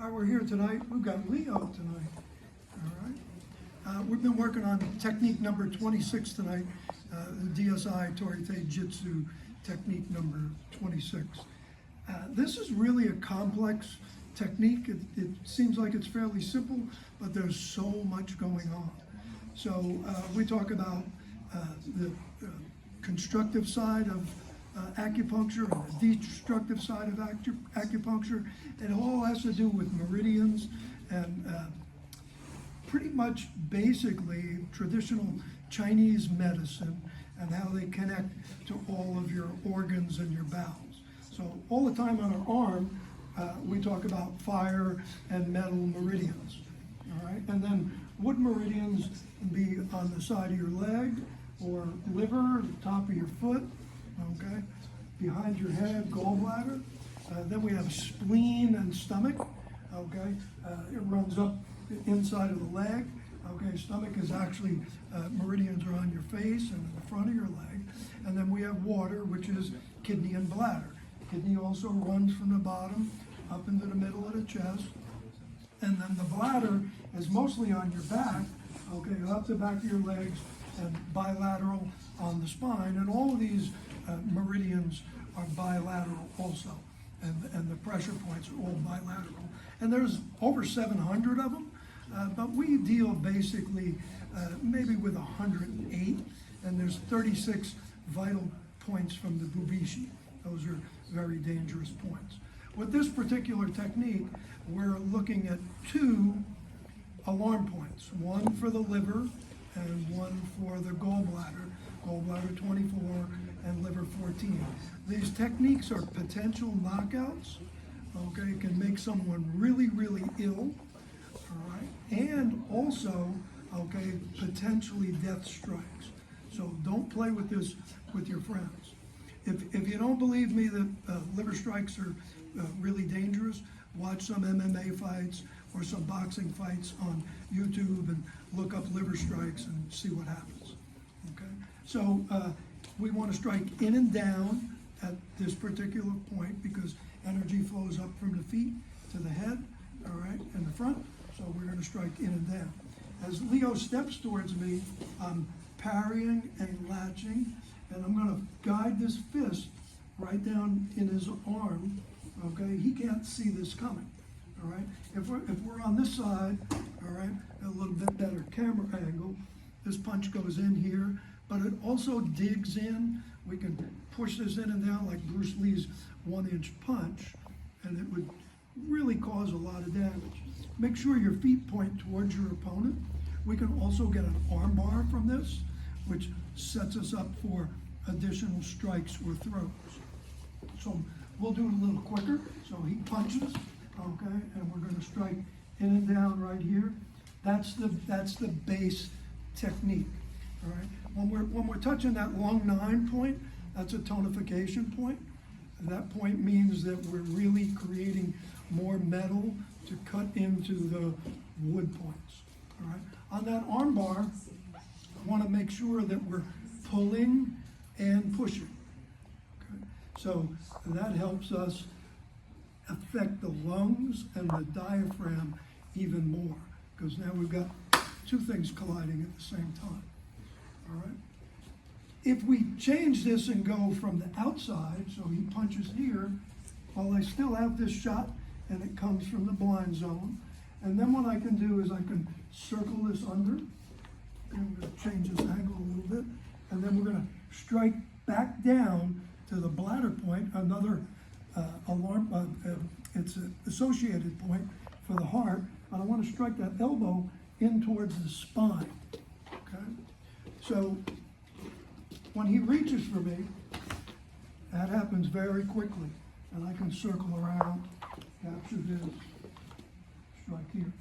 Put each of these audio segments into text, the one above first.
why we're here tonight. We've got Leo tonight. All right. We've been working on technique number 26 tonight, the DSI Torite Jitsu technique number 26. This is really a complex technique. It seems like it's fairly simple, but there's so much going on. So we talk about the constructive side of acupuncture and the destructive side of acupuncture. It all has to do with meridians and pretty much basically traditional Chinese medicine and how they connect to all of your organs and your bowels. So all the time on our arm, we talk about fire and metal meridians, all right? And then wood meridians can be on the side of your leg or liver, the top of your foot, okay? Behind your head, gallbladder. Then we have spleen and stomach, okay? It runs up the inside of the leg, okay? Stomach is actually, meridians are on your face and in the front of your leg. And then we have water, which is kidney and bladder. Kidney also runs from the bottom up into the middle of the chest. And then the bladder is mostly on your back, okay, up the back of your legs and bilateral on the spine. And all of these meridians are bilateral also. And the pressure points are all bilateral. And there's over 700 of them, but we deal basically maybe with 108, and there's 36 vital points from the Bubishi. Those are very dangerous points. With this particular technique, we're looking at 2 alarm points, one for the liver and one for the gallbladder 24 and liver 14. These techniques are potential knockouts, okay, can make someone really, really ill, all right, and also, okay, potentially death strikes. So don't play with this with your friends. If you don't believe me that liver strikes are really dangerous, watch some MMA fights or some boxing fights on YouTube and look up liver strikes and see what happens, okay? So we want to strike in and down at this particular point because energy flows up from the feet to the head, all right, and the front. So we're going to strike in and down. As Leo steps towards me, I'm parrying and latching, and I'm going to guide this fist right down in his arm, okay? He can't see this coming, all right? If we're on this side, all right, a little bit better camera angle, this punch goes in here, but it also digs in. We can push this in and down like Bruce Lee's 1-inch punch, and it would really cause a lot of damage. Make sure your feet point towards your opponent. We can also get an arm bar from this, which sets us up for additional strikes or throws. So we'll do it a little quicker. So he punches, okay, and we're going to strike in and down right here. That's the base technique. All right. When we're touching that long 9 point, that's a tonification point. And that point means that we're really creating more metal to cut into the wood points. All right. On that arm bar, I want to make sure that we're pulling and pushing. Okay. So that helps us affect the lungs and the diaphragm even more, because now we've got 2 things colliding at the same time. All right. If we change this and go from the outside, so he punches here, while I still have this shot and it comes from the blind zone, and then what I can do is I can circle this under, and I'm going to change this angle a little bit, and then we're going to strike back down to the bladder point, another alarm, it's an associated point for the heart, but I want to strike that elbow in towards the spine, okay? So when he reaches for me, that happens very quickly, and I can circle around, capture this, strike here.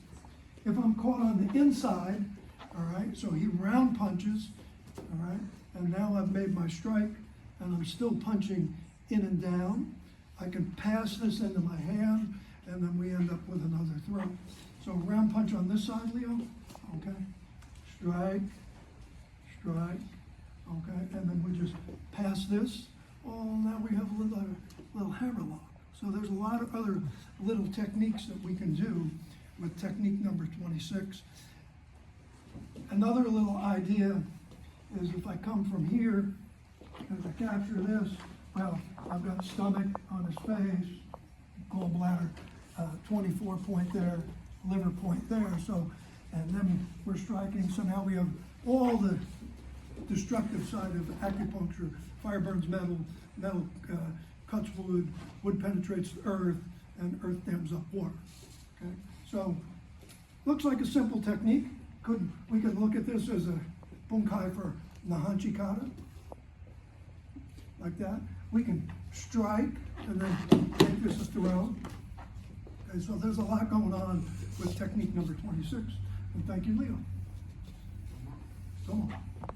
If I'm caught on the inside, all right, so he round punches, all right, and now I've made my strike, and I'm still punching in and down. I can pass this into my hand, and then we end up with another throw. So round punch on this side, Leo, okay, strike, strike, okay, and then we just pass this. Oh, now we have a little hammerlock. So there's a lot of other little techniques that we can do with technique number 26. Another little idea is if I come from here, and if I capture this, well, I've got stomach on his face, gallbladder, 24 point there, liver point there, so, and then we're striking, so now we have all the destructive side of acupuncture. Fire burns metal, metal cuts wood, wood penetrates the earth, and earth dams up water. Okay, so looks like a simple technique. We could look at this as a bunkai for Nahanchi kata, like that. We can strike and then take this as throw. Okay, so there's a lot going on with technique number 26. And thank you, Leo. Come on.